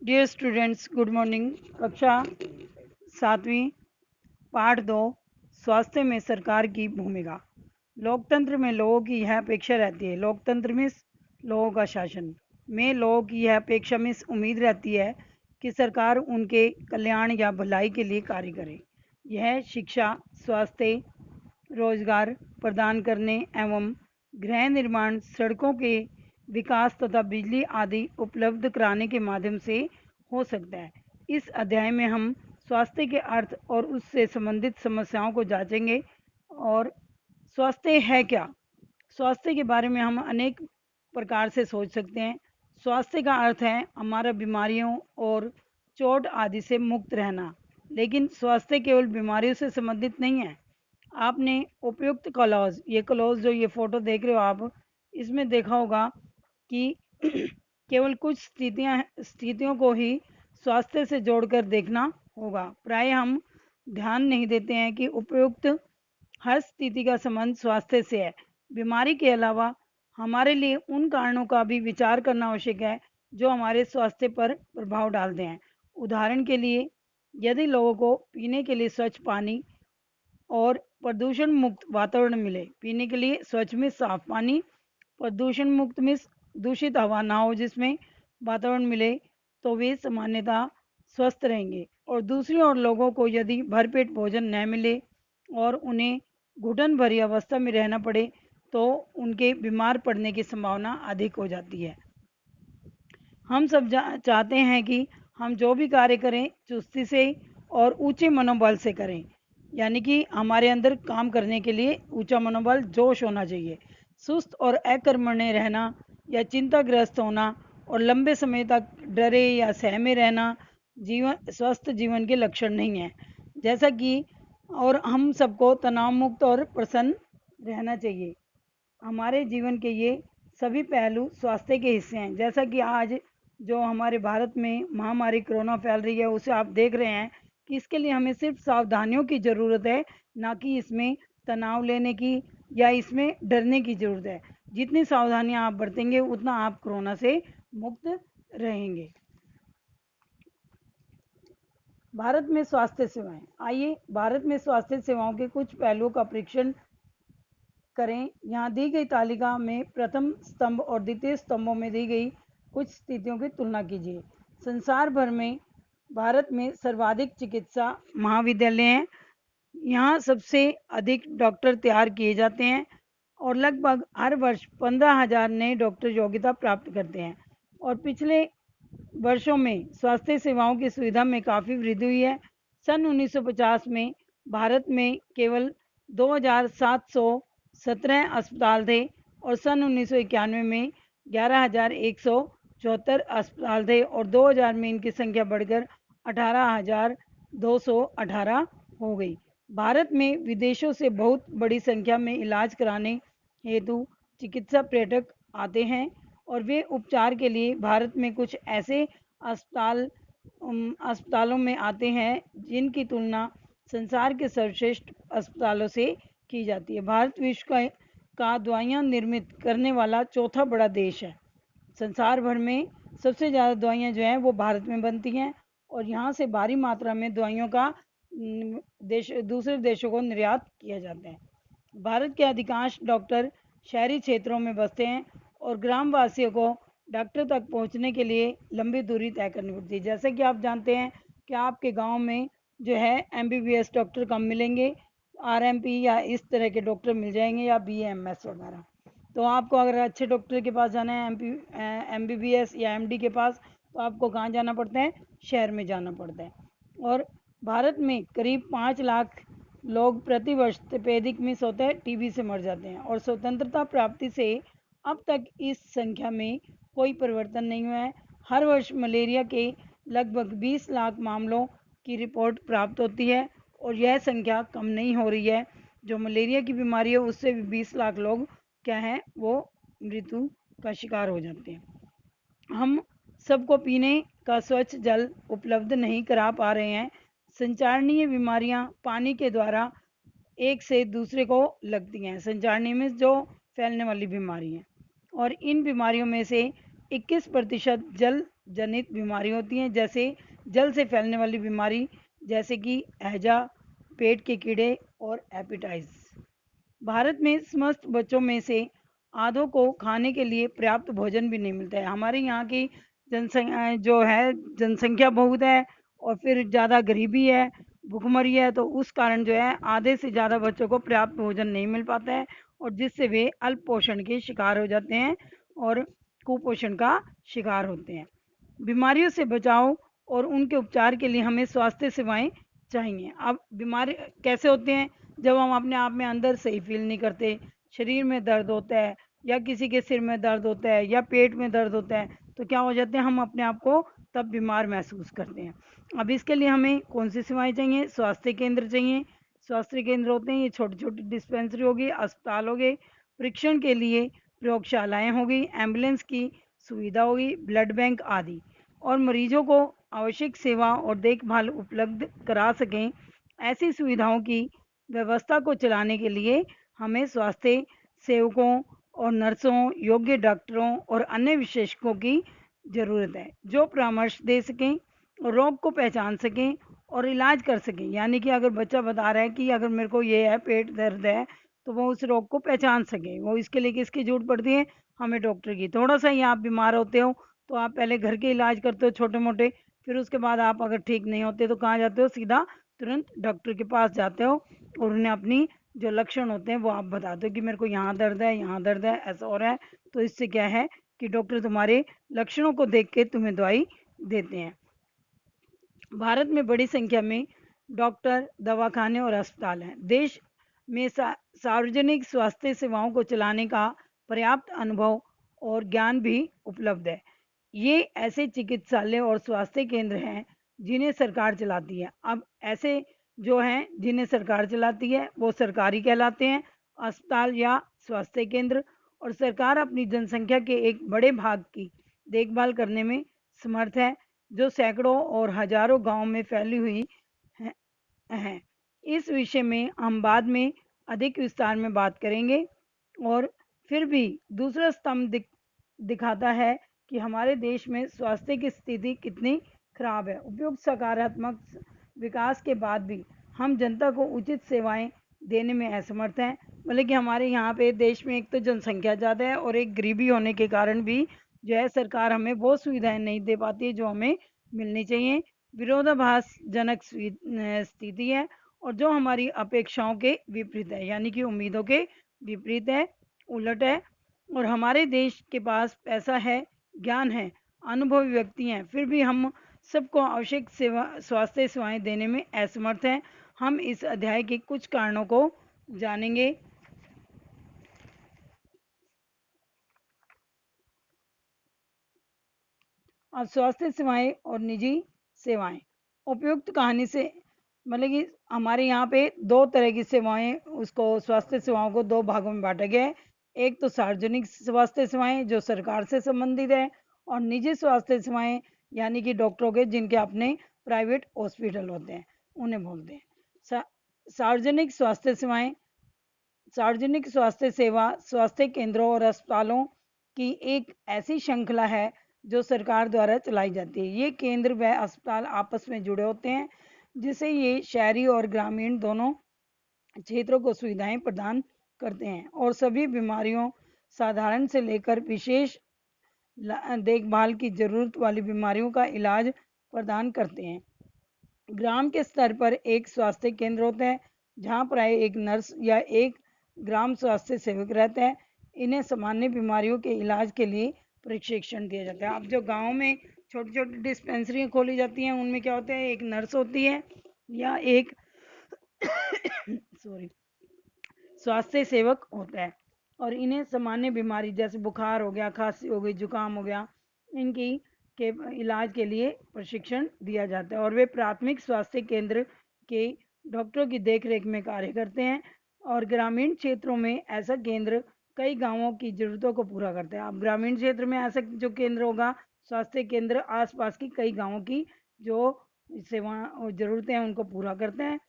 Dear students, good morning. कक्षा 7वीं, पाठ 2, स्वास्थ्य में सरकार की भूमिका। लोकतंत्र में लोगों की यह अपेक्षा रहती है, लोकतंत्र में लोगों का शासन में लोगों की यह अपेक्षा में उम्मीद रहती है कि सरकार उनके कल्याण या भलाई के लिए कार्य करे। यह शिक्षा, स्वास्थ्य, रोजगार प्रदान करने एवं गृह निर्माण, सड़कों के विकास तथा बिजली आदि उपलब्ध कराने के माध्यम से हो सकता है। इस अध्याय में हम स्वास्थ्य के अर्थ और उससे संबंधित समस्याओं को जांचेंगे। और स्वास्थ्य है क्या? स्वास्थ्य के बारे में हम अनेक प्रकार से सोच सकते हैं। स्वास्थ्य का अर्थ है हमारा बीमारियों और चोट आदि से मुक्त रहना, लेकिन स्वास्थ्य केवल बीमारियों से संबंधित नहीं है। आपने उपयुक्त क्लॉज, ये क्लॉज जो ये फोटो देख रहे हो आप, इसमें देखा होगा कि केवल कुछ स्थितियों को ही स्वास्थ्य से जोड़कर देखना होगा। प्राय हम ध्यान नहीं देते हैं कि उपयुक्त हर स्थिति का संबंध स्वास्थ्य से है। बीमारी के अलावा हमारे लिए उन कारणों का भी विचार करना आवश्यक है जो हमारे स्वास्थ्य पर प्रभाव डालते हैं। उदाहरण के लिए, यदि लोगों को पीने के लिए स्वच्छ पानी और प्रदूषण मुक्त वातावरण मिले, पीने के लिए स्वच्छ में साफ पानी, प्रदूषण मुक्त में दूषित हवा ना हो जिसमें वातावरण मिले, तो वे सामान्यतः स्वस्थ रहेंगे। और दूसरी ओर लोगों को यदि भरपेट भोजन न मिले और उन्हें घुटन भरी अवस्था में रहना पड़े, तो उनके बीमार पड़ने की संभावना अधिक हो जाती है। हम सब चाहते हैं कि हम जो भी कार्य करें चुस्ती से और ऊंचे मनोबल से करें, यानी कि हमारे अंदर काम करने के लिए ऊंचा मनोबल, जोश होना चाहिए। सुस्त और अकर्मण्य रहना या चिंताग्रस्त होना और लंबे समय तक डरे या सहमे रहना स्वस्थ जीवन के लक्षण नहीं है। जैसा कि और हम सबको तनाव मुक्त और प्रसन्न रहना चाहिए। हमारे जीवन के ये सभी पहलू स्वास्थ्य के हिस्से हैं। जैसा कि आज जो हमारे भारत में महामारी कोरोना फैल रही है, उसे आप देख रहे हैं कि इसके लिए हमें सिर्फ सावधानियों की ज़रूरत है, ना कि इसमें तनाव लेने की या इसमें डरने की ज़रूरत है। जितनी सावधानियां आप बरतेंगे उतना आप कोरोना से मुक्त रहेंगे। भारत में स्वास्थ्य सेवाएं। आइए भारत में स्वास्थ्य सेवाओं के कुछ पहलुओं का परीक्षण करें। यहाँ दी गई तालिका में प्रथम स्तंभ और द्वितीय स्तंभों में दी गई कुछ स्थितियों की तुलना कीजिए। संसार भर में भारत में सर्वाधिक चिकित्सा महाविद्यालय हैं। यहाँ सबसे अधिक डॉक्टर तैयार किए जाते हैं और लगभग हर वर्ष 15,000 नए डॉक्टर योग्यता प्राप्त करते हैं। और पिछले वर्षों में स्वास्थ्य सेवाओं की सुविधा में काफ़ी वृद्धि हुई है। सन 1950 में भारत में केवल 2,717 अस्पताल थे और सन 1991 में 11,174 अस्पताल थे और 2000 में इनकी संख्या बढ़कर 18,218 हो गई। भारत में विदेशों से बहुत बड़ी संख्या में इलाज कराने हेतु चिकित्सा पर्यटक आते हैं और वे उपचार के लिए भारत में कुछ ऐसे अस्पतालों में आते हैं जिनकी तुलना संसार के सर्वश्रेष्ठ अस्पतालों से की जाती है। भारत विश्व का दवाइयाँ निर्मित करने वाला चौथा बड़ा देश है। संसार भर में सबसे ज़्यादा दवाइयाँ जो हैं वो भारत में बनती हैं और यहाँ से भारी मात्रा में दवाइयों का दूसरे देशों को निर्यात किया जाता है। भारत के अधिकांश डॉक्टर शहरी क्षेत्रों में बसते हैं और ग्रामवासियों को डॉक्टर तक पहुंचने के लिए लंबी दूरी तय करनी पड़ती है। जैसे कि आप जानते हैं कि आपके गांव में जो है MBBS डॉक्टर कम मिलेंगे, RMP या इस तरह के डॉक्टर मिल जाएंगे या BAMS वगैरह। तो आपको अगर अच्छे डॉक्टर के पास जाना है, MBBS या MD के पास, तो आपको कहाँ जाना पड़ता है? शहर में जाना पड़ता है। और भारत में करीब 5 लाख लोग प्रति वर्ष तपेदिक मिस होते हैं, TB से मर जाते हैं और स्वतंत्रता प्राप्ति से अब तक इस संख्या में कोई परिवर्तन नहीं हुआ है। हर वर्ष मलेरिया के लगभग 20 लाख मामलों की रिपोर्ट प्राप्त होती है और यह संख्या कम नहीं हो रही है। जो मलेरिया की बीमारी है उससे भी 20 लाख लोग क्या है वो मृत्यु का शिकार हो जाते हैं। हम सबको पीने का स्वच्छ जल उपलब्ध नहीं करा पा रहे हैं। संचारणीय बीमारियां पानी के द्वारा एक से दूसरे को लगती हैं। संचारणीय में जो फैलने वाली बीमारी है, और इन बीमारियों में से 21% जल जनित बीमारी होती हैं, जैसे जल से फैलने वाली बीमारी जैसे कि हैजा, पेट के कीड़े और हेपेटाइटिस। भारत में समस्त बच्चों में से आधों को खाने के लिए पर्याप्त भोजन भी नहीं मिलता है। हमारे यहाँ की जनसंख्या जो है, जनसंख्या बहुत है और फिर ज़्यादा गरीबी है, भुखमरी है, तो उस कारण जो है आधे से ज़्यादा बच्चों को पर्याप्त भोजन नहीं मिल पाता है और जिससे वे अल्प पोषण के शिकार हो जाते हैं और कुपोषण का शिकार होते हैं। बीमारियों से बचाव और उनके उपचार के लिए हमें स्वास्थ्य सेवाएं चाहिए। अब बीमारी कैसे होते हैं? जब हम अपने आप में अंदर सही फील नहीं करते, शरीर में दर्द होता है या किसी के सिर में दर्द होता है या पेट में दर्द होता है, तो क्या हो जाते हैं, हम अपने आप को तब बीमार महसूस करते हैं। अब इसके लिए हमें कौन सी सेवाएं चाहिए? स्वास्थ्य केंद्र चाहिए। स्वास्थ्य केंद्र होते हैं ये छोटी छोटी डिस्पेंसरी होगी, अस्पताल हो गए, परीक्षण के लिए प्रयोगशालाएं हो गई, एम्बुलेंस की सुविधा होगी, ब्लड बैंक आदि, और मरीजों को आवश्यक सेवा और देखभाल उपलब्ध करा सकें। ऐसी सुविधाओं की व्यवस्था को चलाने के लिए हमें स्वास्थ्य सेवकों और नर्सों, योग्य डॉक्टरों और अन्य विशेषज्ञों की ज़रूरत है जो परामर्श दे सकें, रोग को पहचान सकें और इलाज कर सकें। यानी कि अगर बच्चा बता रहा है कि अगर मेरे को ये है, पेट दर्द है, तो वो उस रोग को पहचान सके। वो इसके लिए किसकी जरूरत पड़ती है? हमें डॉक्टर की। थोड़ा सा ही आप बीमार होते हो तो आप पहले घर के इलाज करते हो छोटे मोटे, फिर उसके बाद आप अगर ठीक नहीं होते तो कहाँ जाते हो? सीधा तुरंत डॉक्टर के पास जाते हो और उन्हें अपनी जो लक्षण होते हैं वो आप बताते हो कि मेरे को यहाँ दर्द है, यहाँ दर्द है, ऐसा हो रहा है। तो इससे क्या है कि डॉक्टर तुम्हारे लक्षणों को देख के तुम्हें दवाई देते हैं। भारत में बड़ी संख्या में डॉक्टर, दवाखाने और अस्पताल हैं। देश में सार्वजनिक स्वास्थ्य सेवाओं को चलाने का पर्याप्त अनुभव और ज्ञान भी उपलब्ध है। ये ऐसे चिकित्सालय और स्वास्थ्य केंद्र हैं जिन्हें सरकार चलाती है। अब ऐसे जो हैं जिन्हें सरकार चलाती है वो सरकारी कहलाते हैं, अस्पताल या स्वास्थ्य केंद्र। और सरकार अपनी जनसंख्या के एक बड़े भाग की देखभाल करने में समर्थ है, जो सैकड़ों और हजारों गांव में फैली हुई हैं। इस विषय में हम बाद में अधिक विस्तार में बात करेंगे। और फिर भी दूसरा स्तंभ दिखाता है कि हमारे देश में स्वास्थ्य की स्थिति कितनी खराब है। उपयुक्त सकारात्मक विकास के बाद भी हम जनता को उचित सेवाएं देने में असमर्थ हैं। मतलब कि हमारे यहाँ पे देश में एक तो जनसंख्या ज़्यादा है और एक गरीबी होने के कारण भी जो है सरकार हमें वो सुविधाएं नहीं दे पाती है जो हमें मिलनी चाहिए। विरोधाभासजनक स्थिति है और जो हमारी अपेक्षाओं के विपरीत है, यानी कि उम्मीदों के विपरीत है, उलट है। और हमारे देश के पास पैसा है, ज्ञान है, अनुभवी व्यक्ति हैं, फिर भी हम सबको आवश्यक सेवा स्वास्थ्य सेवाएं देने में असमर्थ हैं। हम इस अध्याय के कुछ कारणों को जानेंगे। अब स्वास्थ्य सेवाएं और निजी सेवाएं। उपयुक्त कहानी से मतलब कि हमारे यहाँ पे दो तरह की सेवाएं, उसको स्वास्थ्य सेवाओं को दो भागों में बांटा गया है। एक तो सार्वजनिक स्वास्थ्य सेवाएं जो सरकार से संबंधित है, और निजी स्वास्थ्य सेवाएं यानी कि डॉक्टरों के जिनके अपने प्राइवेट हॉस्पिटल होते हैं उन्हें बोलते हैं। सा, सार्वजनिक स्वास्थ्य सेवाएं। सार्वजनिक स्वास्थ्य सेवा स्वास्थ्य केंद्रों और अस्पतालों की एक ऐसी श्रृंखला है जो सरकार द्वारा चलाई जाती है। ये केंद्र व अस्पताल आपस में जुड़े होते हैं, जिससे ये शहरी और ग्रामीण दोनों क्षेत्रों को सुविधाएं प्रदान करते हैं और सभी बीमारियों, साधारण से लेकर विशेष देखभाल की जरूरत वाली बीमारियों का इलाज प्रदान करते हैं। ग्राम के स्तर पर एक स्वास्थ्य केंद्र होता है जहाँ प्राय एक नर्स या एक ग्राम स्वास्थ्य सेवक रहता है। इन्हें सामान्य बीमारियों के इलाज के लिए प्रशिक्षण दिया जाता है। अब जो गांव में छोटी छोटी डिस्पेंसरियाँ खोली जाती हैं उनमें क्या होता है, एक नर्स होती है या एक सॉरी स्वास्थ्य सेवक होता है, और इन्हें सामान्य बीमारी जैसे बुखार हो गया, खांसी हो गई, जुकाम हो गया, इनकी के इलाज के लिए प्रशिक्षण दिया जाता है। और वे प्राथमिक स्वास्थ्य केंद्र के डॉक्टरों की देखरेख में कार्य करते हैं। और ग्रामीण क्षेत्रों में ऐसा केंद्र कई गांवों की ज़रूरतों को पूरा करते हैं। अब ग्रामीण क्षेत्र में ऐसा जो केंद्र होगा, स्वास्थ्य केंद्र आसपास की कई गांवों की जो सेवा और ज़रूरतें हैं उनको पूरा करते हैं।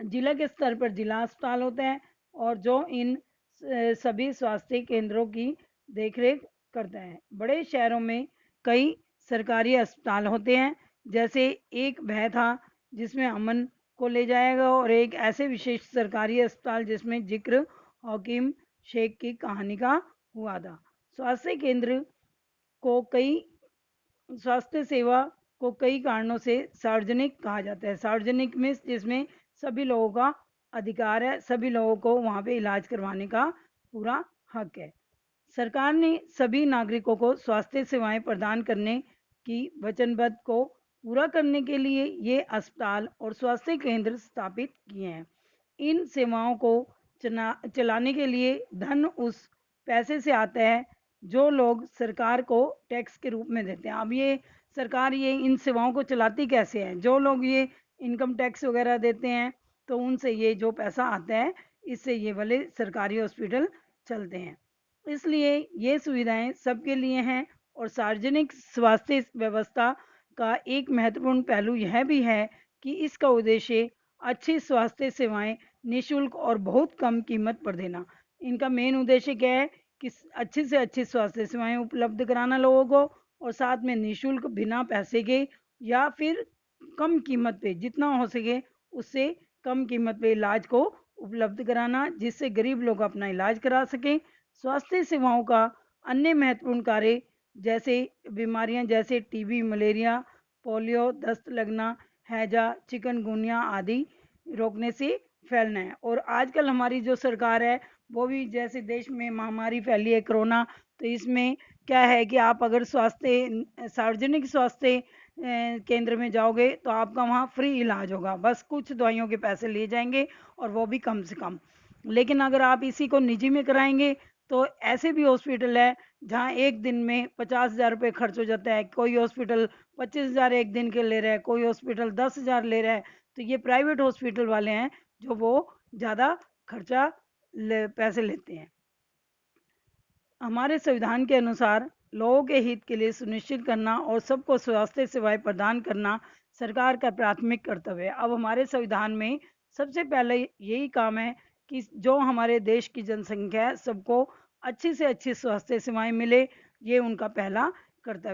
जिला के स्तर पर जिला अस्पताल होते हैं और जो इन सभी स्वास्थ्य केंद्रों की देखरेख करते हैं। बड़े शहरों में कई सरकारी अस्पताल होते हैं। जैसे एक भय था जिसमें अमन को ले जाएगा, और एक ऐसे विशेष सरकारी अस्पताल जिसमें जिक्र हकीम शेख की कहानी का हुआ था। स्वास्थ्य केंद्र को कई स्वास्थ्य सेवा को कई कारणों से सार्वजनिक कहा जाता है। सार्वजनिक में जिसमें सभी लोगों का अधिकार है, सभी लोगों को वहाँ पे इलाज करवाने का पूरा हक है। सरकार ने सभी नागरिकों को स्वास्थ्य सेवाएं प्रदान करने की वचनबद्ध को पूरा करने के लिए ये अस्पताल और स्वास्थ्य केंद्र स्थापित किए हैं। इन सेवाओं को चलाने के लिए धन उस पैसे से आता है जो लोग सरकार को टैक्स के रूप में देते हैं। अब ये सरकार ये इन सेवाओं को चलाती कैसे है? जो लोग ये इनकम टैक्स वगैरह देते हैं, तो उनसे ये जो पैसा आता है, इससे ये वाले सरकारी हॉस्पिटल चलते हैं। इसलिए ये सुविधाएं सबके लिए हैं। और सार्वजनिक स्वास्थ्य व्यवस्था का एक महत्वपूर्ण पहलू यह भी है कि इसका उद्देश्य अच्छी स्वास्थ्य सेवाएं निःशुल्क और बहुत कम कीमत पर देना। इनका मेन उद्देश्य क्या है कि अच्छी से अच्छी स्वास्थ्य सेवाएं उपलब्ध कराना लोगों को, और साथ में निःशुल्क बिना पैसे के या फिर कम कीमत पे, जितना हो सके उससे कम कीमत पे इलाज को उपलब्ध कराना, जिससे गरीब लोग अपना इलाज करा सकें। स्वास्थ्य सेवाओं का अन्य महत्वपूर्ण कार्य जैसे बीमारियां जैसे टीबी, मलेरिया, पोलियो, दस्त लगना, हैजा, चिकनगुनिया आदि रोकने से फैलना है। और आजकल हमारी जो सरकार है वो भी, जैसे देश में महामारी फैली है कोरोना, तो इसमें क्या है कि आप अगर सार्वजनिक स्वास्थ्य केंद्र में जाओगे तो आपका वहाँ फ्री इलाज होगा, बस कुछ दवाइयों के पैसे लिए जाएंगे और वो भी कम से कम। लेकिन अगर आप इसी को निजी में कराएंगे तो ऐसे भी हॉस्पिटल है जहाँ एक दिन में 50,000 रुपये खर्च हो जाता है। कोई हॉस्पिटल 25,000 एक दिन के ले रहा है, कोई हॉस्पिटल 10,000 ले रहा है। तो ये प्राइवेट हॉस्पिटल वाले हैं जो वो ज़्यादा खर्चा पैसे लेते हैं। हमारे संविधान के अनुसार लोगों के हित के लिए सुनिश्चित करना और सबको स्वास्थ्य सेवाएं प्रदान करना सरकार का प्राथमिक कर्तव्य है। अब हमारे संविधान में सबसे पहले यही काम है कि जो हमारे देश की जनसंख्या है सबको अच्छी से अच्छी स्वास्थ्य सेवाएं मिले, ये उनका पहला कर्तव्य